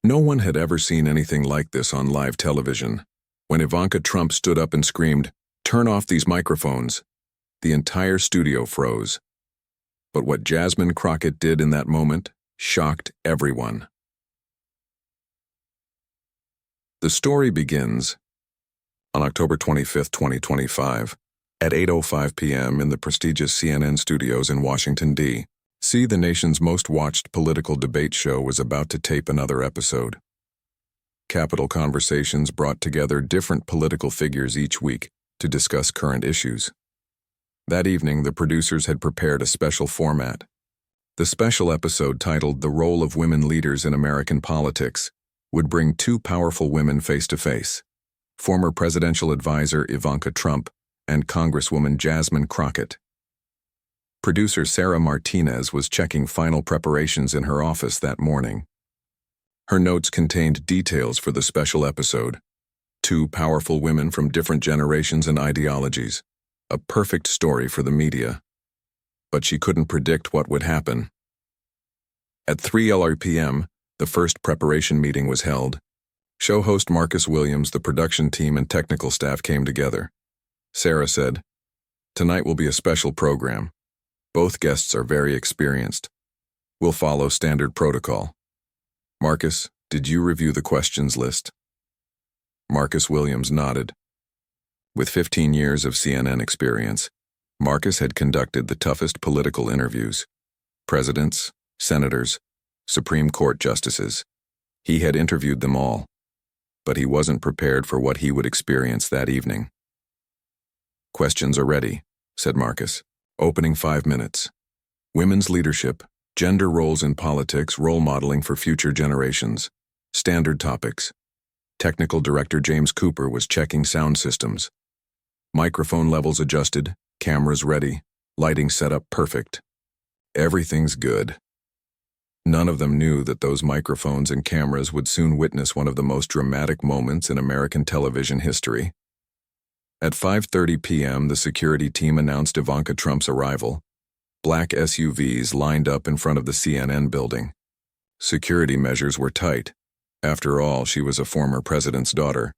No one had ever seen anything like this on live television. When Ivanka Trump stood up and screamed, "Turn off these microphones," the entire studio froze. But what Jasmine Crockett did in that moment shocked everyone. The story begins on October 25, 2025, at 8:05 p.m. in the prestigious CNN studios in Washington, D.C. The nation's most watched political debate show was about to tape another episode. Capitol Conversations brought together different political figures each week to discuss current issues. That evening, the producers had prepared a special format. The special episode, titled "The Role of Women Leaders in American Politics," would bring two powerful women face to face: former presidential advisor Ivanka Trump and Congresswoman Jasmine Crockett. Producer Sarah Martinez was checking final preparations in her office that morning. Her notes contained details for the special episode: two powerful women from different generations and ideologies. A perfect story for the media. But she couldn't predict what would happen. At 3:00 p.m., the first preparation meeting was held. Show host Marcus Williams, the production team, and technical staff came together. Sarah said, "Tonight will be a special program. Both guests are very experienced. We'll follow standard protocol." "Marcus, did you review the questions list?" Marcus Williams nodded. With 15 years of CNN experience, Marcus had conducted the toughest political interviews: presidents, senators, Supreme Court justices. He had interviewed them all, but he wasn't prepared for what he would experience that evening. "Questions are ready," said Marcus. "Opening 5 minutes. Women's leadership, gender roles in politics, role modeling for future generations. Standard topics." Technical Director James Cooper was checking sound systems. Microphone levels adjusted, cameras ready, lighting set up perfect. Everything's good. None of them knew that those microphones and cameras would soon witness one of the most dramatic moments in American television history. At 5:30 p.m., the security team announced Ivanka Trump's arrival. Black SUVs lined up in front of the CNN building. Security measures were tight. After all, she was a former president's daughter.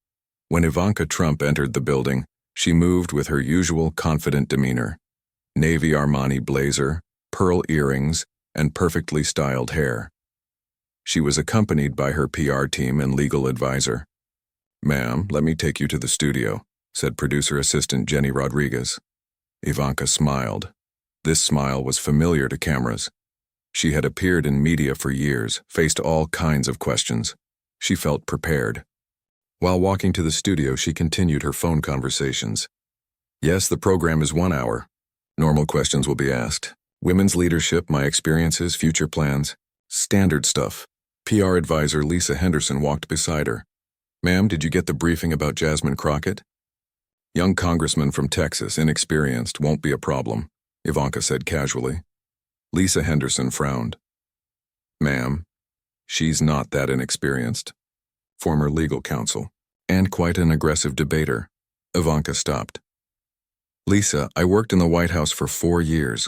When Ivanka Trump entered the building, she moved with her usual confident demeanor: navy Armani blazer, pearl earrings, and perfectly styled hair. She was accompanied by her PR team and legal advisor. "Ma'am, let me take you to the studio," said producer assistant Jenny Rodriguez. Ivanka smiled. This smile was familiar to cameras. She had appeared in media for years, faced all kinds of questions. She felt prepared. While walking to the studio, she continued her phone conversations. "Yes, the program is 1 hour. Normal questions will be asked. Women's leadership, my experiences, future plans. Standard stuff." PR advisor Lisa Henderson walked beside her. "Ma'am, did you get the briefing about Jasmine Crockett?" "Young congressman from Texas, inexperienced, won't be a problem," Ivanka said casually. Lisa Henderson frowned. "Ma'am, she's not that inexperienced. Former legal counsel, and quite an aggressive debater." Ivanka stopped. "Lisa, I worked in the White House for 4 years.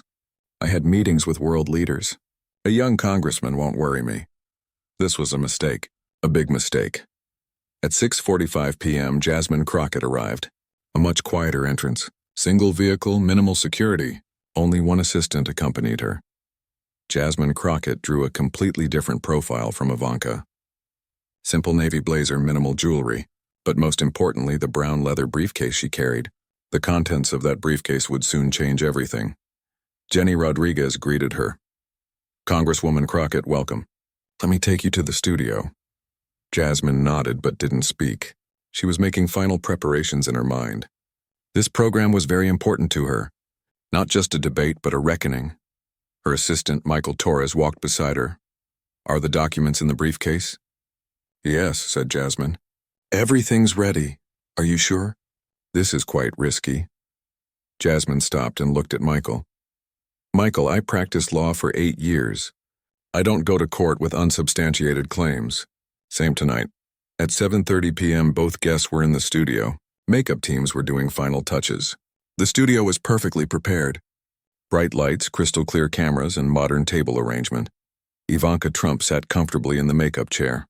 I had meetings with world leaders. A young congressman won't worry me. This was a mistake, a big mistake." At 6:45 p.m., Jasmine Crockett arrived. A much quieter entrance. Single vehicle, minimal security. Only one assistant accompanied her. Jasmine Crockett drew a completely different profile from Ivanka. Simple navy blazer, minimal jewelry, but most importantly, the brown leather briefcase she carried. The contents of that briefcase would soon change everything. Jenny Rodriguez greeted her. "Congresswoman Crockett, welcome. Let me take you to the studio." Jasmine nodded but didn't speak. She was making final preparations in her mind. This program was very important to her. Not just a debate, but a reckoning. Her assistant, Michael Torres, walked beside her. "Are the documents in the briefcase?" "Yes," said Jasmine. "Everything's ready. Are you sure? This is quite risky." Jasmine stopped and looked at Michael. "Michael, I practiced law for 8 years. I don't go to court with unsubstantiated claims." Same tonight. At 7:30 p.m., both guests were in the studio. Makeup teams were doing final touches. The studio was perfectly prepared. Bright lights, crystal clear cameras, and modern table arrangement. Ivanka Trump sat comfortably in the makeup chair.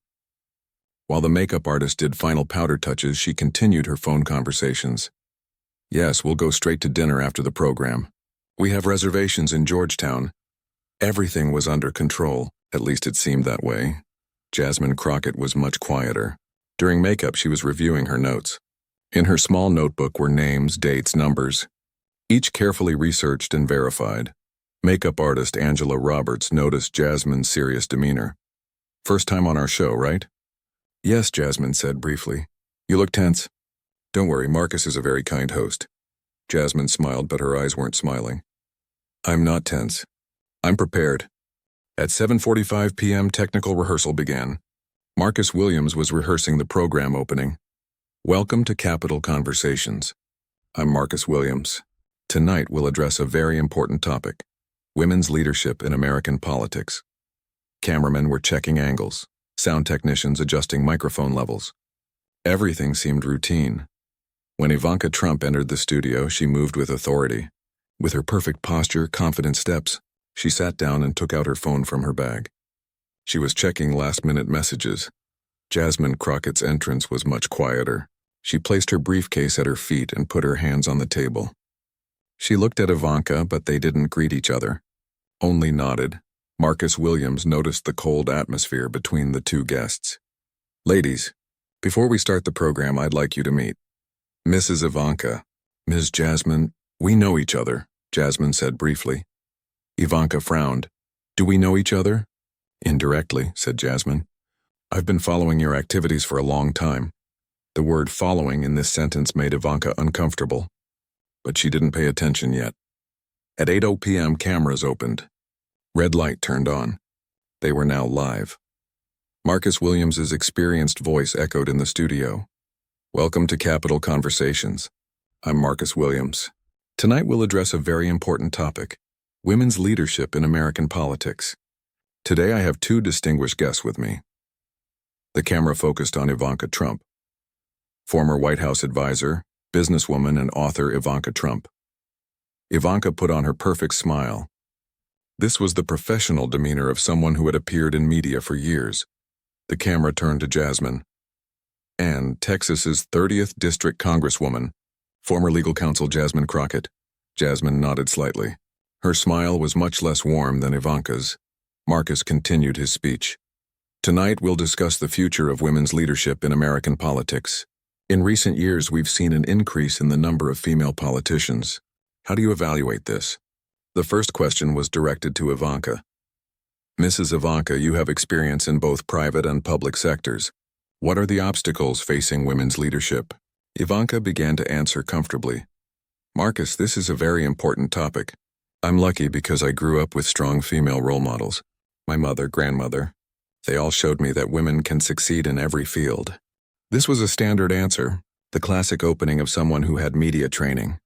While the makeup artist did final powder touches, she continued her phone conversations. Yes, we'll go straight to dinner after the program. We have reservations in Georgetown. Everything was under control, at least it seemed that way. Jasmine Crockett was much quieter. During makeup, she was reviewing her notes. In her small notebook were names, dates, numbers, each carefully researched and verified. Makeup artist Angela Roberts noticed Jasmine's serious demeanor. First time on our show, right? Yes, Jasmine said briefly. You look tense. Don't worry, Marcus is a very kind host. Jasmine smiled, but her eyes weren't smiling. I'm not tense. I'm prepared. At 7:45 p.m., technical rehearsal began. Marcus Williams was rehearsing the program opening. Welcome to Capital Conversations. I'm Marcus Williams. Tonight we'll address a very important topic: women's leadership in American politics. Cameramen were checking angles, sound technicians adjusting microphone levels. Everything seemed routine. When Ivanka Trump entered the studio, she moved with authority. With her perfect posture, confident steps, she sat down and took out her phone from her bag. She was checking last-minute messages. Jasmine Crockett's entrance was much quieter. She placed her briefcase at her feet and put her hands on the table. She looked at Ivanka, but they didn't greet each other. Only nodded. Marcus Williams noticed the cold atmosphere between the two guests. Ladies, before we start the program, I'd like you to meet Mrs. Ivanka. Ms. Jasmine, we know each other, Jasmine said briefly. Ivanka frowned. Do we know each other? Indirectly, said Jasmine. I've been following your activities for a long time. The word following in this sentence made Ivanka uncomfortable, but she didn't pay attention yet. At 8:00 p.m., cameras opened. Red light turned on. They were now live. Marcus Williams's experienced voice echoed in the studio. Welcome to Capital Conversations. I'm Marcus Williams. Tonight we'll address a very important topic: women's leadership in American politics. Today I have two distinguished guests with me. The camera focused on Ivanka Trump. Former White House advisor, businesswoman, and author Ivanka Trump. Ivanka put on her perfect smile. This was the professional demeanor of someone who had appeared in media for years. The camera turned to Jasmine. And Texas's 30th District Congresswoman, former legal counsel Jasmine Crockett. Jasmine nodded slightly. Her smile was much less warm than Ivanka's. Marcus continued his speech. Tonight we'll discuss the future of women's leadership in American politics. In recent years, we've seen an increase in the number of female politicians. How do you evaluate this? The first question was directed to Ivanka. Mrs. Ivanka, you have experience in both private and public sectors. What are the obstacles facing women's leadership? Ivanka began to answer comfortably. Marcus, this is a very important topic. I'm lucky because I grew up with strong female role models. My mother, grandmother. They all showed me that women can succeed in every field. This was a standard answer, the classic opening of someone who had media training.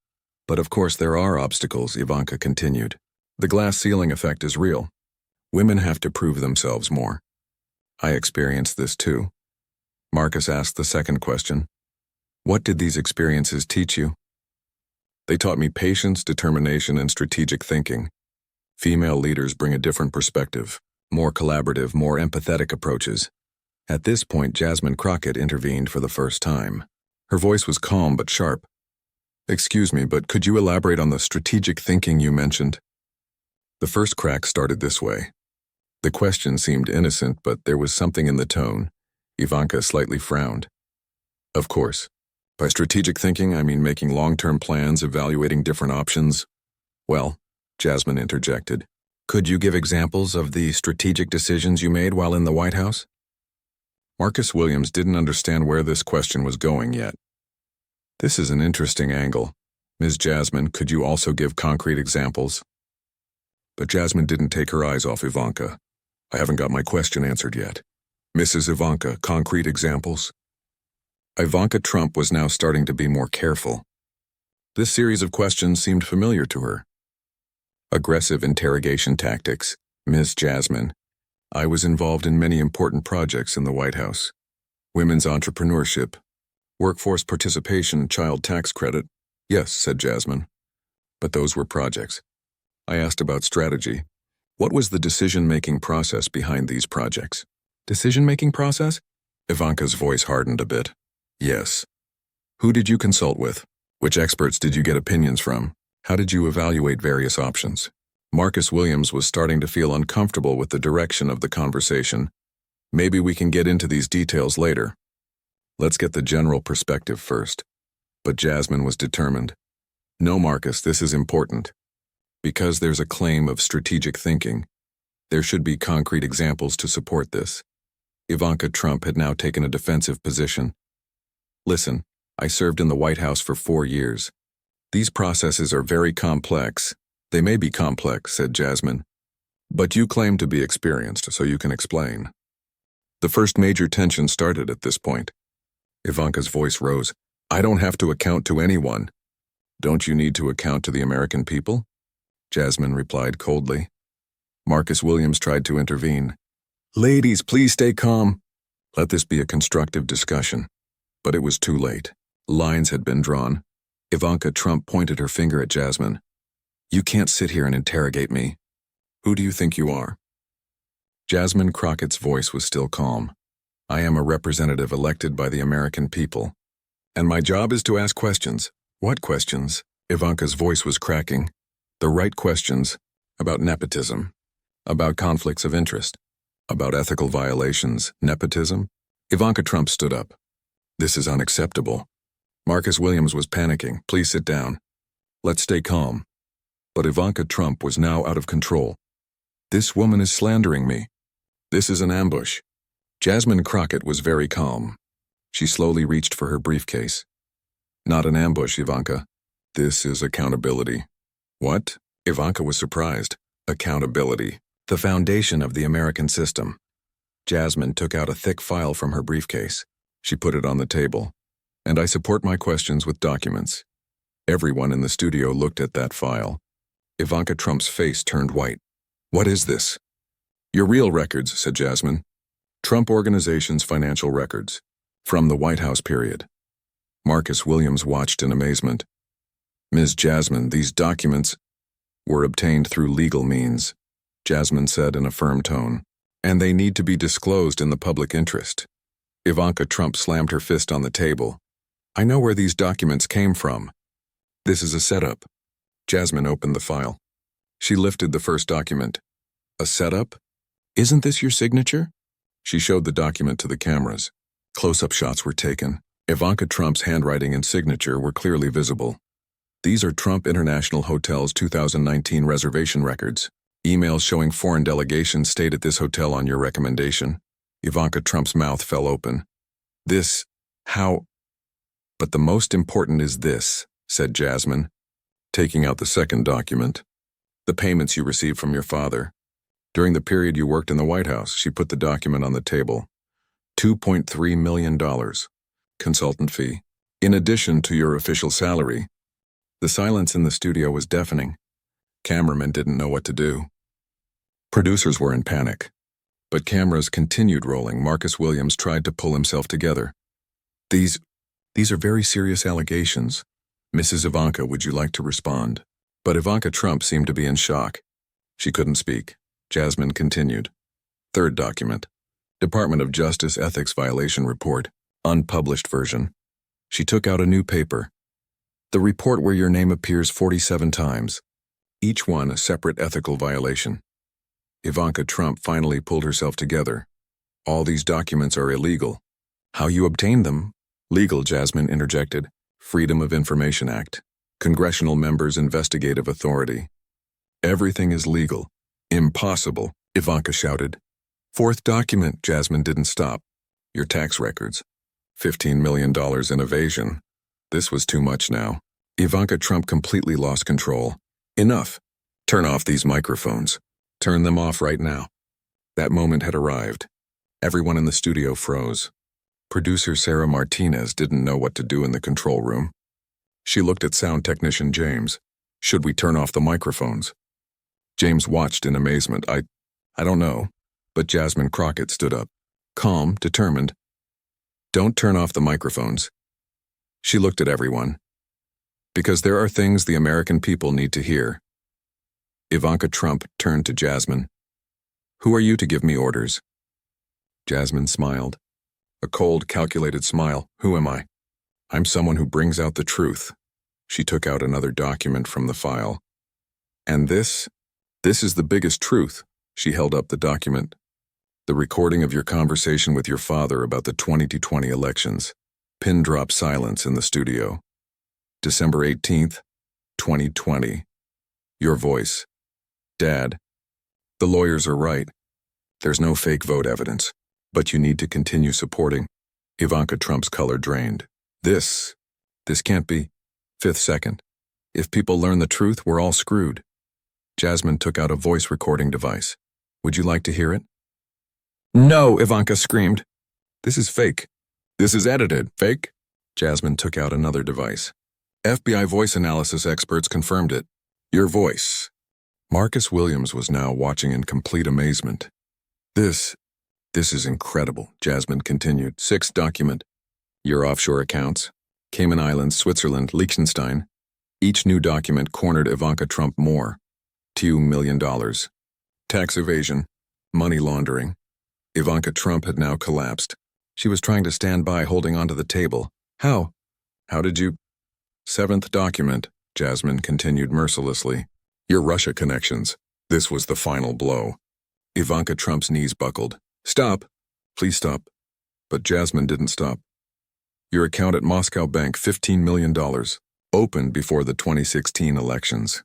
But of course there are obstacles, Ivanka continued. The glass ceiling effect is real. Women have to prove themselves more. I experienced this too. Marcus asked the second question. What did these experiences teach you? They taught me patience, determination, and strategic thinking. Female leaders bring a different perspective, more collaborative, more empathetic approaches. At this point, Jasmine Crockett intervened for the first time. Her voice was calm but sharp. Excuse me, but could you elaborate on the strategic thinking you mentioned? The first crack started this way. The question seemed innocent, but there was something in the tone. Ivanka slightly frowned. Of course. By strategic thinking, I mean making long-term plans, evaluating different options. Well, Jasmine interjected. Could you give examples of the strategic decisions you made while in the White House? Marcus Williams didn't understand where this question was going yet. This is an interesting angle. Ms. Jasmine, could you also give concrete examples? But Jasmine didn't take her eyes off Ivanka. I haven't got my question answered yet. Mrs. Ivanka, concrete examples? Ivanka Trump was now starting to be more careful. This series of questions seemed familiar to her. Aggressive interrogation tactics, Ms. Jasmine. I was involved in many important projects in the White House. Women's entrepreneurship, workforce participation, child tax credit. Yes, said Jasmine. But those were projects. I asked about strategy. What was the decision-making process behind these projects? Decision-making process? Ivanka's voice hardened a bit. Yes. Who did you consult with? Which experts did you get opinions from? How did you evaluate various options? Marcus Williams was starting to feel uncomfortable with the direction of the conversation. Maybe we can get into these details later. Let's get the general perspective first. But Jasmine was determined. No, Marcus, this is important. Because there's a claim of strategic thinking, there should be concrete examples to support this. Ivanka Trump had now taken a defensive position. Listen, I served in the White House for 4 years. These processes are very complex. They may be complex, said Jasmine. But you claim to be experienced, so you can explain. The first major tension started at this point. Ivanka's voice rose. I don't have to account to anyone. Don't you need to account to the American people? Jasmine replied coldly. Marcus Williams tried to intervene. Ladies, please stay calm. Let this be a constructive discussion. But it was too late. Lines had been drawn. Ivanka Trump pointed her finger at Jasmine. You can't sit here and interrogate me. Who do you think you are? Jasmine Crockett's voice was still calm. I am a representative elected by the American people. And my job is to ask questions. What questions? Ivanka's voice was cracking. The right questions. About nepotism. About conflicts of interest. About ethical violations. Nepotism? Ivanka Trump stood up. This is unacceptable. Marcus Williams was panicking. Please sit down. Let's stay calm. But Ivanka Trump was now out of control. This woman is slandering me. This is an ambush. Jasmine Crockett was very calm. She slowly reached for her briefcase. Not an ambush, Ivanka. This is accountability. What? Ivanka was surprised. Accountability. The foundation of the American system. Jasmine took out a thick file from her briefcase. She put it on the table. And I support my questions with documents. Everyone in the studio looked at that file. Ivanka Trump's face turned white. What is this? Your real records, said Jasmine. Trump Organization's financial records. From the White House period. Marcus Williams watched in amazement. Ms. Jasmine, these documents were obtained through legal means, Jasmine said in a firm tone. And they need to be disclosed in the public interest. Ivanka Trump slammed her fist on the table. I know where these documents came from. This is a setup. Jasmine opened the file. She lifted the first document. A setup? Isn't this your signature? She showed the document to the cameras. Close-up shots were taken. Ivanka Trump's handwriting and signature were clearly visible. These are Trump International Hotel's 2019 reservation records. Emails showing foreign delegations stayed at this hotel on your recommendation. Ivanka Trump's mouth fell open. This, how? But the most important is this, said Jasmine, taking out the second document. The payments you received from your father. During the period you worked in the White House, she put the document on the table. $2.3 million. Consultant fee. In addition to your official salary. The silence in the studio was deafening. Cameramen didn't know what to do. Producers were in panic. But cameras continued rolling. Marcus Williams tried to pull himself together. These are very serious allegations. Mrs. Ivanka, would you like to respond? But Ivanka Trump seemed to be in shock. She couldn't speak. Jasmine continued. Third document. Department of Justice Ethics Violation Report. Unpublished version. She took out a new paper. The report where your name appears 47 times. Each one a separate ethical violation. Ivanka Trump finally pulled herself together. All these documents are illegal. How you obtained them? Legal, Jasmine interjected. Freedom of Information Act. Congressional Members' Investigative Authority. Everything is legal. Impossible, Ivanka shouted. Fourth document, Jasmine didn't stop. Your tax records. $15 million in evasion. This was too much now. Ivanka Trump completely lost control. Enough. Turn off these microphones. Turn them off right now. That moment had arrived. Everyone in the studio froze. Producer Sarah Martinez didn't know what to do in the control room. She looked at sound technician James. Should we turn off the microphones? James watched in amazement. I don't know. But Jasmine Crockett stood up. Calm, determined. Don't turn off the microphones. She looked at everyone. Because there are things the American people need to hear. Ivanka Trump turned to Jasmine. Who are you to give me orders? Jasmine smiled. A cold, calculated smile. Who am I? I'm someone who brings out the truth. She took out another document from the file. And this is the biggest truth. She held up the document. The recording of your conversation with your father about the 2020 elections. Pin drop silence in the studio. December 18th, 2020. Your voice. Dad, the lawyers are right. There's no fake vote evidence, but you need to continue supporting. Ivanka Trump's color drained. This can't be. 5th second. If people learn the truth, we're all screwed. Jasmine took out a voice recording device. Would you like to hear it? No, Ivanka screamed. This is fake. This is edited. Fake? Jasmine took out another device. FBI voice analysis experts confirmed it. Your voice. Marcus Williams was now watching in complete amazement. This is incredible, Jasmine continued. 6th document. Your offshore accounts. Cayman Islands, Switzerland, Liechtenstein. Each new document cornered Ivanka Trump more. $2 million. Tax evasion. Money laundering. Ivanka Trump had now collapsed. She was trying to stand by, holding onto the table. How? How did you? 7th document, Jasmine continued mercilessly. Your Russia connections. This was the final blow. Ivanka Trump's knees buckled. Stop. Please stop. But Jasmine didn't stop. Your account at Moscow Bank, $15 million. Opened before the 2016 elections.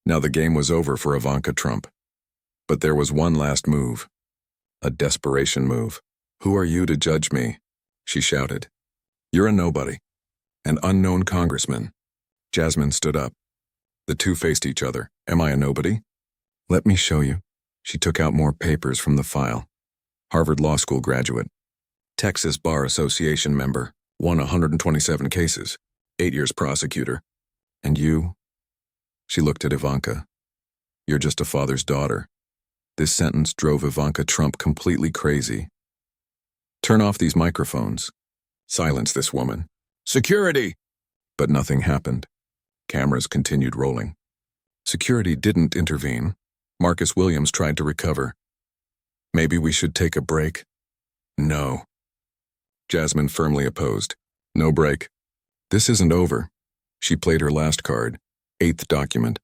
Now the game was over for Ivanka Trump. But there was one last move. A desperation move. Who are you to judge me? She shouted. You're a nobody. An unknown congressman. Jasmine stood up. The two faced each other. Am I a nobody? Let me show you. She took out more papers from the file. Harvard Law School graduate. Texas Bar Association member. Won 127 cases. 8 years prosecutor. And you? She looked at Ivanka. You're just a father's daughter. This sentence drove Ivanka Trump completely crazy. Turn off these microphones. Silence this woman. Security! But nothing happened. Cameras continued rolling. Security didn't intervene. Marcus Williams tried to recover. Maybe we should take a break. No. Jasmine firmly opposed. No break. This isn't over. She played her last card. 8th document.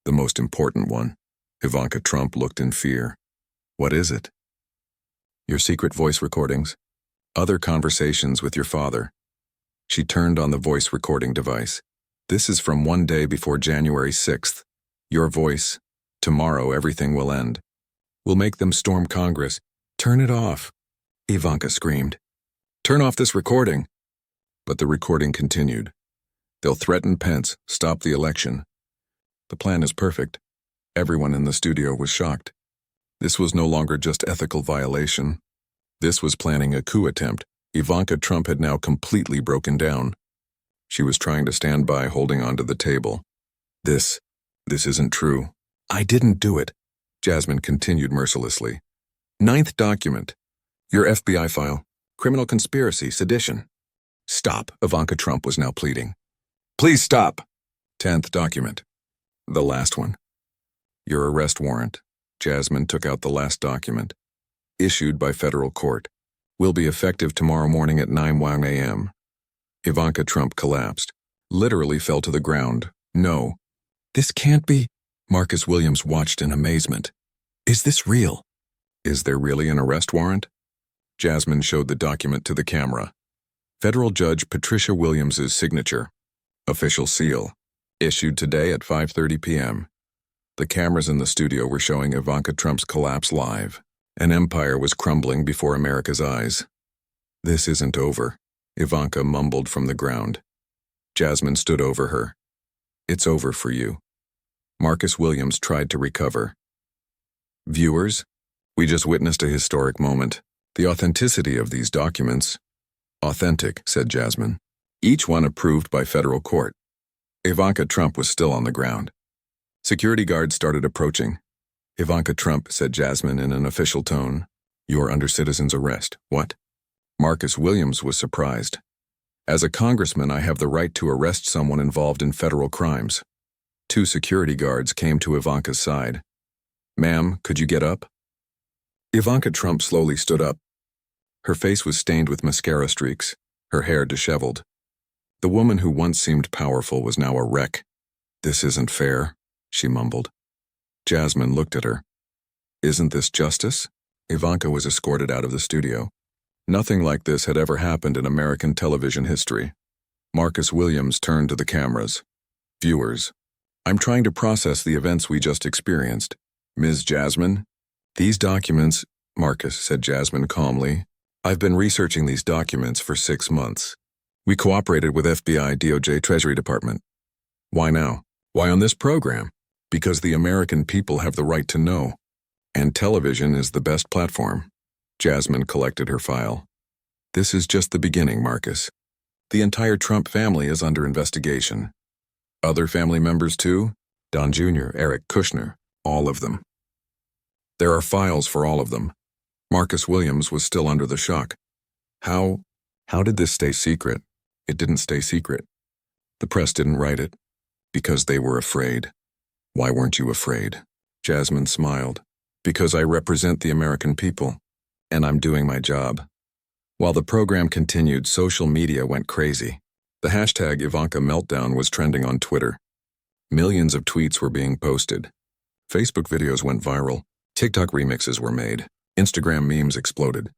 The most important one. Ivanka Trump looked in fear. What is it? Your secret voice recordings. Other conversations with your father. She turned on the voice recording device. This is from one day before January 6th. Your voice. Tomorrow everything will end. We'll make them storm Congress. Turn it off. Ivanka screamed. Turn off this recording. But the recording continued. They'll threaten Pence, stop the election. The plan is perfect. Everyone in the studio was shocked. This was no longer just ethical violation. This was planning a coup attempt. Ivanka Trump had now completely broken down. She was trying to stand by, holding onto the table. This isn't true. I didn't do it, Jasmine continued mercilessly. 9th document. Your FBI file. Criminal conspiracy, sedition. Stop, Ivanka Trump was now pleading. Please stop. 10th document. The last one. Your arrest warrant. Jasmine took out the last document. Issued by federal court. Will be effective tomorrow morning at 9 a.m. Ivanka Trump collapsed. Literally fell to the ground. No. This can't be. Marcus Williams watched in amazement. Is this real? Is there really an arrest warrant? Jasmine showed the document to the camera. Federal Judge Patricia Williams's signature. Official seal. Issued today at 5:30 p.m. The cameras in the studio were showing Ivanka Trump's collapse live. An empire was crumbling before America's eyes. This isn't over, Ivanka mumbled from the ground. Jasmine stood over her. It's over for you. Marcus Williams tried to recover. Viewers, we just witnessed a historic moment. The authenticity of these documents. Authentic, said Jasmine. Each one approved by federal court. Ivanka Trump was still on the ground. Security guards started approaching. Ivanka Trump, said Jasmine in an official tone. You're under citizen's arrest. What? Marcus Williams was surprised. As a congressman, I have the right to arrest someone involved in federal crimes. 2 security guards came to Ivanka's side. Ma'am, could you get up? Ivanka Trump slowly stood up. Her face was stained with mascara streaks, her hair disheveled. The woman who once seemed powerful was now a wreck. "This isn't fair," she mumbled. Jasmine looked at her. "Isn't this justice?" Ivanka was escorted out of the studio. Nothing like this had ever happened in American television history. Marcus Williams turned to the cameras. "Viewers, I'm trying to process the events we just experienced. Ms. Jasmine?" "These documents," Marcus said Jasmine calmly. "I've been researching these documents for 6 months. We cooperated with FBI, DOJ, Treasury Department." "Why now? Why on this program?" "Because the American people have the right to know. And television is the best platform." Jasmine collected her file. "This is just the beginning, Marcus. The entire Trump family is under investigation. Other family members too? Don Jr., Eric Kushner, all of them. There are files for all of them." Marcus Williams was still under the shock. How did this stay secret?" "It didn't stay secret. The press didn't write it. Because they were afraid." "Why weren't you afraid?" Jasmine smiled. "Because I represent the American people, and I'm doing my job." While the program continued, social media went crazy. The hashtag Ivanka Meltdown was trending on Twitter. Millions of tweets were being posted. Facebook videos went viral. TikTok remixes were made. Instagram memes exploded.